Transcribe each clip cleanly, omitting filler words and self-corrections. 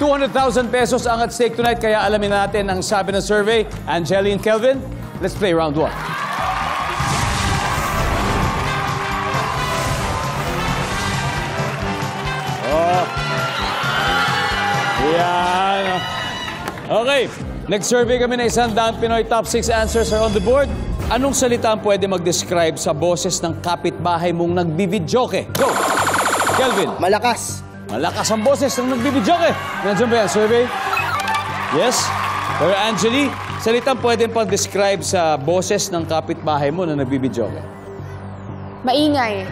200,000 pesos ang at stake tonight, kaya alamin natin ang sabi ng survey. Angeli and Kelvin, let's play round 1. Oh. Yan. Okay. Nag-survey kami na 100 Pinoy top 6 answers are on the board. Anong salita ang pwede mag-describe sa boses ng kapitbahay mong nagbibidyoke? Go! Kelvin. Malakas. Malakas ang boses ng nagbibidyoke. Nandiyan ba yan, survey? Yes? Pero Angeli, salita ang pwede pag-describe sa boses ng kapitbahay mo na nagbibidyoke? Maingay.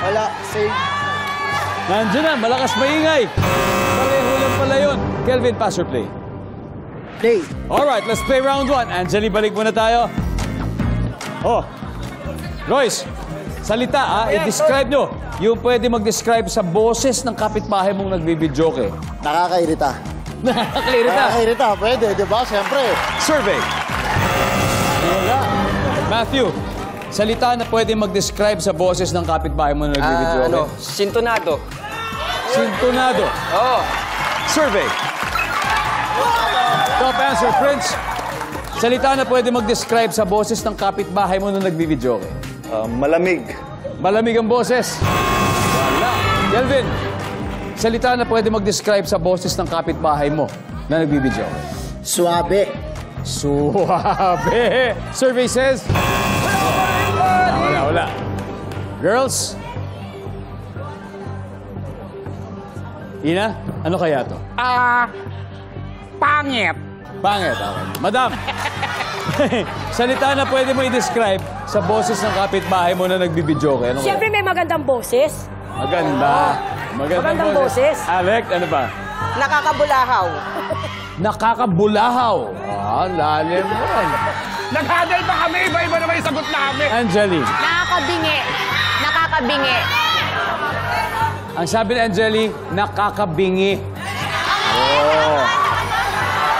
Wala. Say. Nandiyan na, malakas maingay. Pareho lang pala yun. Kelvin, pass or play? Play. Alright, let's play round 1. Angeli, balik muna tayo. Oh. Royce, salita i-describe nyo. Yung pwede mag-describe sa boses ng kapitbahay mong nagbibidyoke. Nakakairita. Nakakairita. Nakakairita. Pwede, di ba? Siyempre. Survey. Wala. Matthew, salita na pwede mag-describe sa boses ng kapitbahay mo na nagbibidyoke. Sintonado. Sintonado. Oo. Survey. Top answer, Prince. Salita na pwede mag-describe sa boses ng kapitbahay mo na nagbibidyoke. Malamig. Malamig ang boses. Wala. Kelvin, salita na pwede mag-describe sa boses ng kapitbahay mo na nagbibidyoke. Suabe. Suabe. Survey says... Wala. Girls? Ina, ano kaya to? Pangit. Pangit, okay. Madam, salita na pwede mo i-describe sa boses ng kapitbahay mo na nagbibidyoke. Ano Siyempre may magandang boses. Maganda. Magandang boses. Alec, ano ba? Nakakabulahaw. Nakakabulahaw. Lalim yun. Naghaday pa kami. Iba-iba naman yung sagot namin. Angeli. Nakakabingi. Nakakabingi. Ang sabi ni Angeli, nakakabingi. Oh.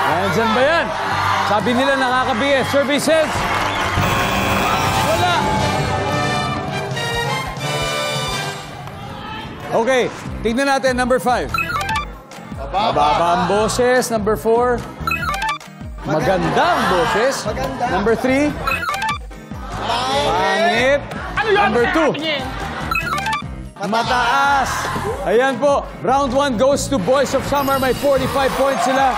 Nandyan ba yan? Sabi nila nakakabingi. Survey says... Wala. Okay, tignan natin. Number 5. Mababa ang boses. Number 4. Maganda ang boses. Maganda. Number 3. Pangit. Number 2. Mataas. Ayan po. Round 1 goes to Boys of Summer. May 45 points sila.